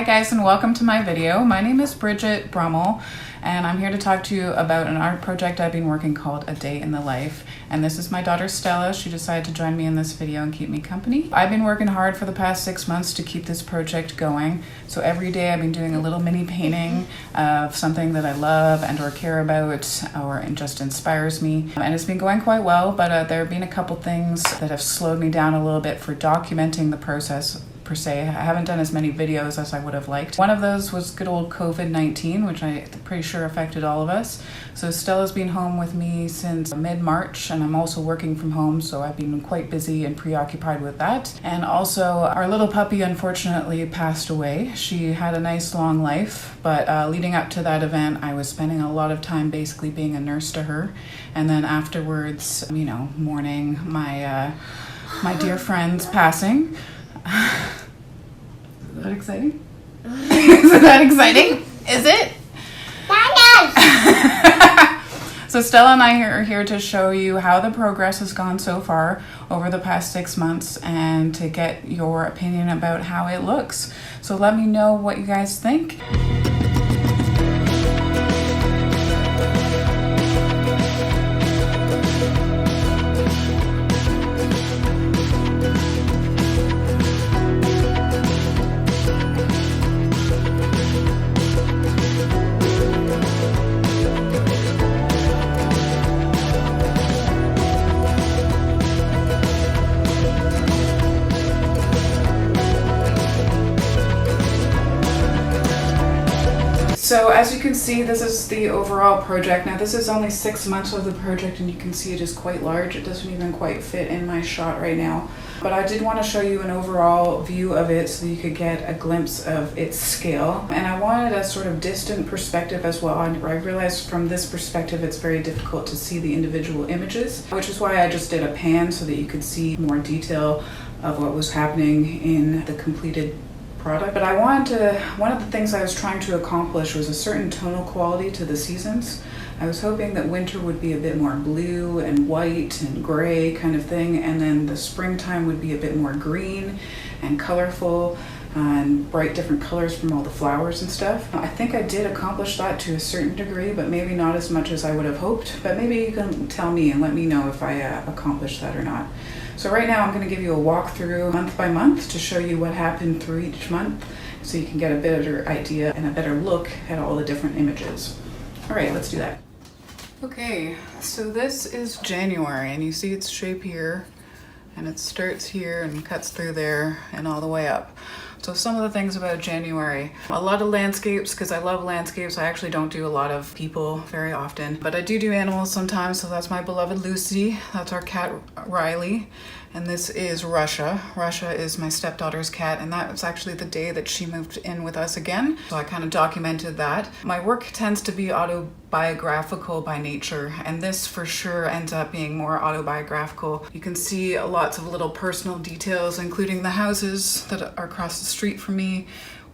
Hi guys, and welcome to my video. My name is Bridget Brummel and I'm here to talk to you about an art project I've been working called A Day in the Life. And this is my daughter Stella. She decided to join me in this video and keep me company. I've been working hard for the past 6 months to keep this project going. So every day I've been doing a little mini painting of something that I love and or care about or just inspires me. And it's been going quite well, but there have been a couple things that have slowed me down a little bit for documenting the process per se. I haven't done as many videos as I would have liked. One of those was good old COVID-19, which I'm pretty sure affected all of us. So Stella's been home with me since mid-March, and I'm also working from home, so I've been quite busy and preoccupied with that. And also, our little puppy unfortunately passed away. She had a nice long life, but leading up to that event, I was spending a lot of time basically being a nurse to her. And then afterwards, mourning my dear friend's passing. Is that exciting? Is that exciting? Is it? So Stella and I are here to show you how the progress has gone so far over the past 6 months and to get your opinion about how it looks. So let me know what you guys think. So as you can see, this is the overall project. Now this is only 6 months of the project and you can see it is quite large. It doesn't even quite fit in my shot right now. But I did want to show you an overall view of it so you could get a glimpse of its scale. And I wanted a sort of distant perspective as well. I realized from this perspective it's very difficult to see the individual images, which is why I just did a pan so that you could see more detail of what was happening in the completed product. But one of the things I was trying to accomplish was a certain tonal quality to the seasons. I was hoping that winter would be a bit more blue and white and gray kind of thing, and then the springtime would be a bit more green and colorful and bright different colors from all the flowers and stuff. I think I did accomplish that to a certain degree, but maybe not as much as I would have hoped. But maybe you can tell me and let me know if I accomplished that or not. So right now I'm going to give you a walkthrough month by month to show you what happened through each month so you can get a better idea and a better look at all the different images. All right, let's do that. Okay, so this is January and you see its shape here and it starts here and cuts through there and all the way up. So some of the things about January, a lot of landscapes because I love landscapes. I actually don't do a lot of people very often, but I do animals sometimes. So that's my beloved Lucy. That's our cat Riley. And this is Russia. Russia is my stepdaughter's cat, and that was actually the day that she moved in with us again. So I kind of documented that. My work tends to be autobiographical by nature, and this for sure ends up being more autobiographical. You can see lots of little personal details, including the houses that are across the street from me,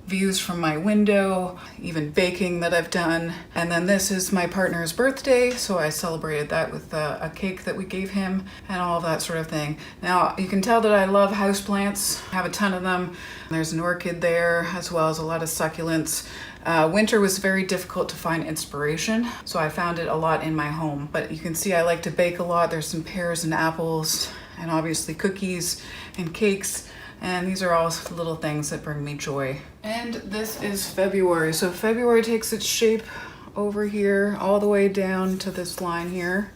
views from my window, even baking that I've done. And then this is my partner's birthday, so I celebrated that with a cake that we gave him and all of that sort of thing. Now you can tell that I love houseplants. I have a ton of them. There's an orchid there as well as a lot of succulents. Winter was very difficult to find inspiration, so I found it a lot in my home. But you can see I like to bake a lot. There's some pears and apples and obviously cookies and cakes. And these are all little things that bring me joy. And this is February. So February takes its shape over here, all the way down to this line here,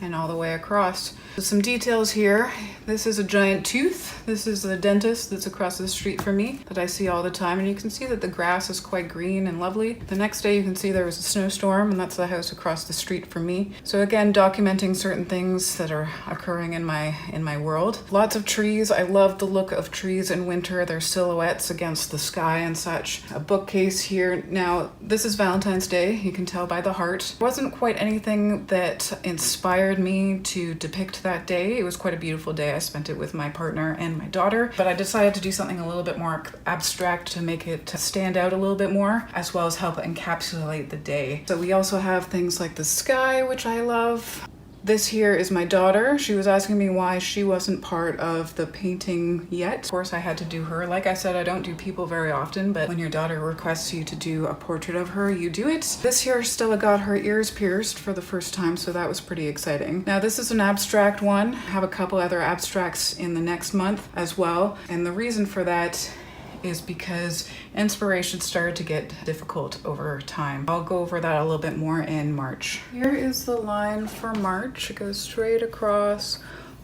and all the way across. So some details here. This is a giant tooth. This is the dentist that's across the street from me that I see all the time. And you can see that the grass is quite green and lovely. The next day you can see there was a snowstorm, and that's the house across the street from me. So again, documenting certain things that are occurring in my world. Lots of trees. I love the look of trees in winter. Their silhouettes against the sky and such. A bookcase here. Now, this is Valentine's Day. You can tell by the heart. It wasn't quite anything that inspired me to depict that day. It was quite a beautiful day. I spent it with my partner and my daughter, but I decided to do something a little bit more abstract to make it stand out a little bit more, as well as help encapsulate the day. So we also have things like the sky, which I love. This here is my daughter. She was asking me why she wasn't part of the painting yet. Of course, I had to do her. Like I said, I don't do people very often, but when your daughter requests you to do a portrait of her, you do it. This here, Stella got her ears pierced for the first time, so that was pretty exciting. Now, this is an abstract one. I have a couple other abstracts in the next month as well, and the reason for that is because inspiration started to get difficult over time. I'll go over that a little bit more in March. Here is the line for March. It goes straight across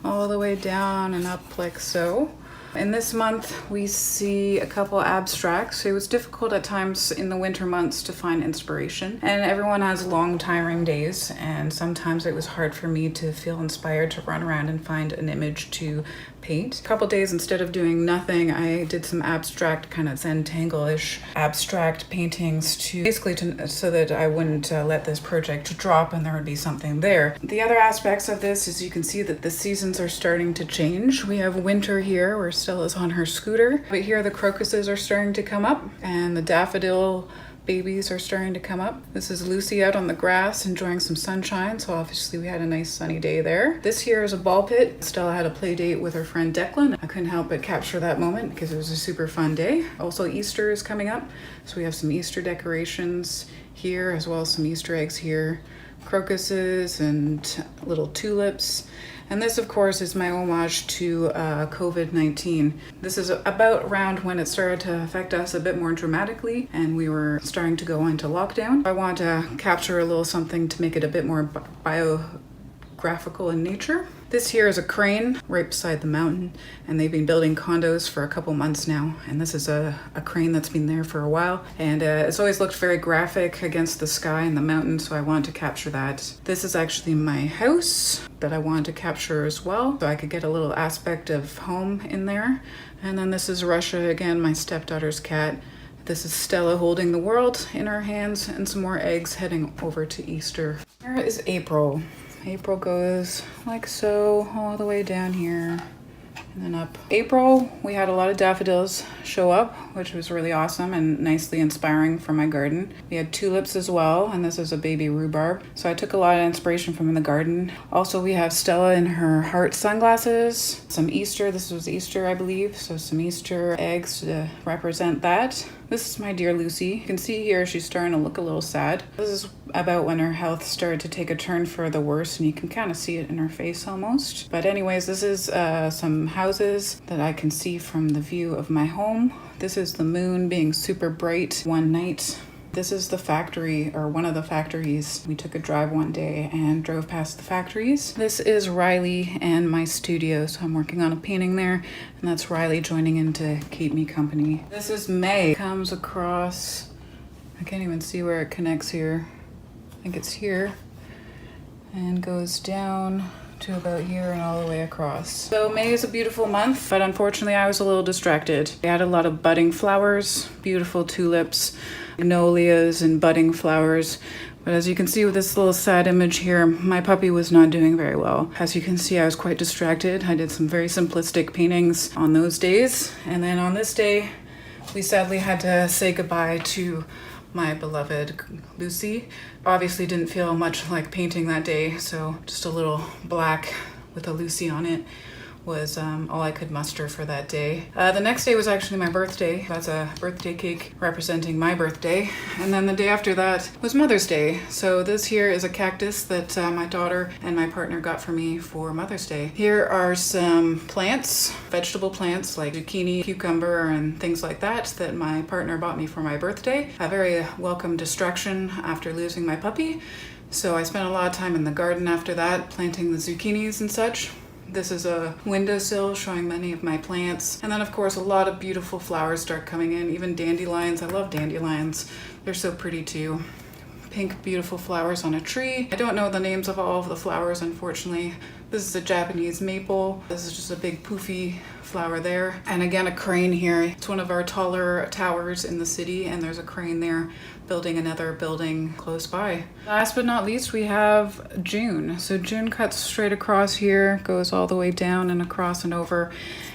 all the way down and up like so. In this month, we see a couple abstracts. It was difficult at times in the winter months to find inspiration, and everyone has long, tiring days, and sometimes it was hard for me to feel inspired to run around and find an image to paint. A couple days, instead of doing nothing, I did some abstract, kind of Zentangle-ish abstract paintings to basically so that I wouldn't let this project drop and there would be something there. The other aspects of this is you can see that the seasons are starting to change. We have winter here where Stella's on her scooter, but here the crocuses are starting to come up and the daffodil babies are starting to come up. This is Lucy out on the grass enjoying some sunshine, so obviously we had a nice sunny day there. This here is a ball pit. Stella had a play date with her friend Declan. I couldn't help but capture that moment because it was a super fun day. Also, Easter is coming up, so we have some Easter decorations here as well as some Easter eggs here, crocuses and little tulips. And this, of course, is my homage to COVID-19. This is about around when it started to affect us a bit more dramatically and we were starting to go into lockdown. I want to capture a little something to make it a bit more biographical in nature. This here is a crane right beside the mountain, and they've been building condos for a couple months now. And this is a crane that's been there for a while. And it's always looked very graphic against the sky and the mountain, so I wanted to capture that. This is actually my house that I wanted to capture as well, so I could get a little aspect of home in there. And then this is Russia again, my stepdaughter's cat. This is Stella holding the world in her hands and some more eggs heading over to Easter. Here is April. April goes like so all the way down here and then up. April, we had a lot of daffodils show up, which was really awesome and nicely inspiring for my garden. We had tulips as well, and this is a baby rhubarb. So I took a lot of inspiration from the garden. Also, we have Stella in her heart sunglasses. Some Easter, this was Easter, I believe. So some Easter eggs to represent that. This is my dear Lucy. You can see here she's starting to look a little sad. This is about when her health started to take a turn for the worse, and you can kind of see it in her face almost. But anyways, this is some houses that I can see from the view of my home. This is the moon being super bright one night. This is the factory, or one of the factories. We took a drive one day and drove past the factories. This is Riley and my studio, so I'm working on a painting there, and that's Riley joining in to keep me company. This is May. Comes across, I can't even see where it connects here. I think it's here, and goes down to about here and all the way across. So May is a beautiful month, but unfortunately I was a little distracted. I had a lot of budding flowers, beautiful tulips, magnolias and budding flowers. But as you can see with this little sad image here, my puppy was not doing very well. As you can see, I was quite distracted. I did some very simplistic paintings on those days. And then on this day, we sadly had to say goodbye to my beloved Lucy. Obviously didn't feel much like painting that day, so just a little black with a Lucy on it was all I could muster for that day. The next day was actually my birthday. That's a birthday cake representing my birthday. And then the day after that was Mother's Day. So this here is a cactus that my daughter and my partner got for me for Mother's Day. Here are some plants, vegetable plants like zucchini, cucumber, and things like that that my partner bought me for my birthday. A very welcome distraction after losing my puppy. So I spent a lot of time in the garden after that, planting the zucchinis and such. This is a windowsill showing many of my plants. And then of course a lot of beautiful flowers start coming in, even dandelions. I love dandelions. They're so pretty too. Pink, beautiful flowers on a tree. I don't know the names of all of the flowers, unfortunately. This is a Japanese maple. This is just a big poofy flower there. And again, a crane here. It's one of our taller towers in the city, and there's a crane there building another building close by. Last but not least, we have June. So June cuts straight across here, goes all the way down and across and over.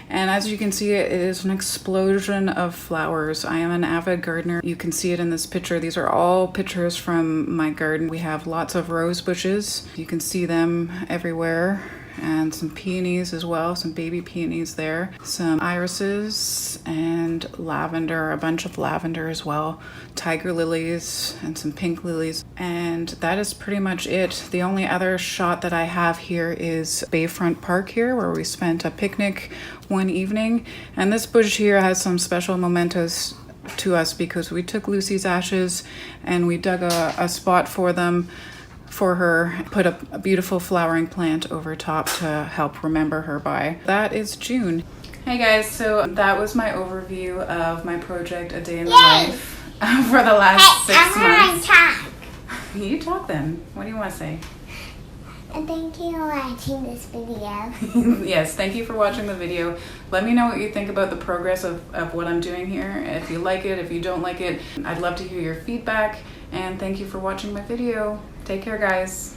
And as you can see, it is an explosion of flowers. I am an avid gardener. You can see it in this picture. These are all pictures from my garden. We have lots of rose bushes. You can see them everywhere. And some peonies as well, some baby peonies there, some irises and lavender, a bunch of lavender as well, tiger lilies and some pink lilies. And that is pretty much it. The only other shot that I have here is Bayfront Park here, where we spent a picnic one evening. And this bush here has some special mementos to us because we took Lucy's ashes and we dug a spot for them, for her, put a beautiful flowering plant over top to help remember her by. That is June. Hey guys, so that was my overview of my project, A Day in the Life, for the last 6 months. Talk. You talk then. What do you want to say? And thank you for watching this video. Yes, thank you for watching the video. Let me know what you think about the progress of what I'm doing here. If you like it, if you don't like it, I'd love to hear your feedback. And thank you for watching my video. Take care, guys.